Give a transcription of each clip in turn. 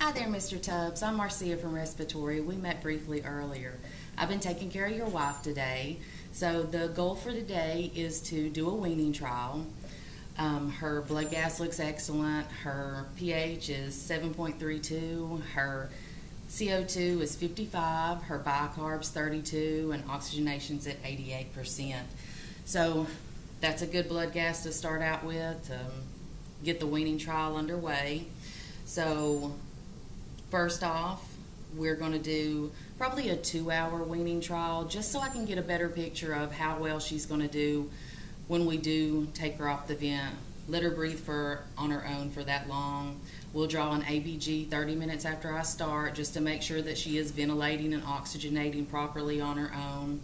Hi there, Mr. Tubbs. I'm Marcia from Respiratory. We met briefly earlier. I've been taking care of your wife today. So the goal for today is to do a weaning trial. Her blood gas looks excellent. Her pH is 7.32. Her CO2 is 55. Her bicarb's 32, and oxygenation's at 88%. So that's a good blood gas to start out with to get the weaning trial underway. So first off, we're going to do probably a 2-hour weaning trial just so I can get a better picture of how well she's going to do when we do take her off the vent. Let her breathe on her own for that long. We'll draw an ABG 30 minutes after I start just to make sure that she is ventilating and oxygenating properly on her own.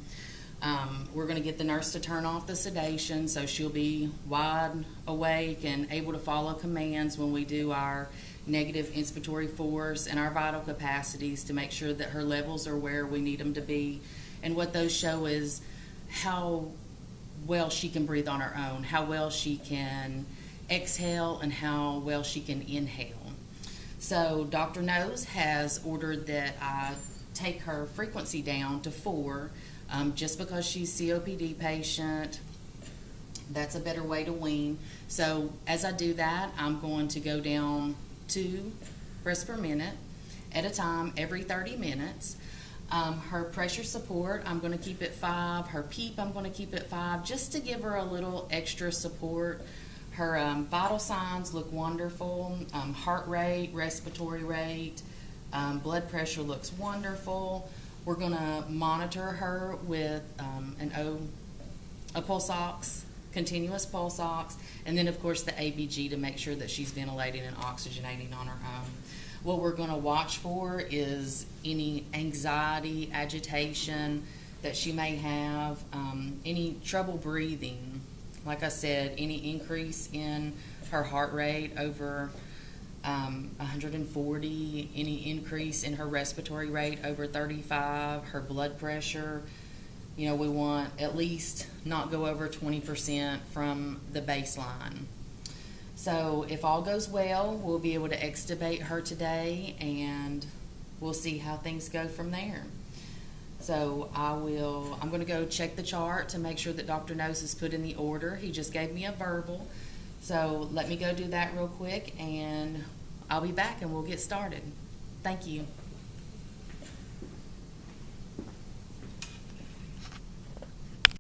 We're going to get the nurse to turn off the sedation so she'll be wide awake and able to follow commands when we do our negative inspiratory force and our vital capacities to make sure that her levels are where we need them to be. And what those show is how well she can breathe on her own, how well she can exhale, and how well she can inhale. So Dr. Nose has ordered that I take her frequency down to 4 just because she's COPD patient. That's a better way to wean. So as I do that, I'm going to go down 2 breaths per minute at a time every 30 minutes. Her pressure support, I'm going to keep at 5. Her PEEP, I'm going to keep at 5 just to give her a little extra support. Her vital signs look wonderful. Heart rate, respiratory rate, blood pressure looks wonderful. We're going to monitor her with a pulse ox, continuous pulse ox, and then of course the ABG to make sure that she's ventilating and oxygenating on her own. What we're going to watch for is any anxiety, agitation that she may have, any trouble breathing. Like I said, any increase in her heart rate over 140, any increase in her respiratory rate over 35, her blood pressure. You know, we want at least not go over 20% from the baseline. So if all goes well, we'll be able to extubate her today and we'll see how things go from there. So I'm going to go check the chart to make sure that Dr. Nose has put in the order. He just gave me a verbal. So let me go do that real quick and I'll be back and we'll get started. Thank you.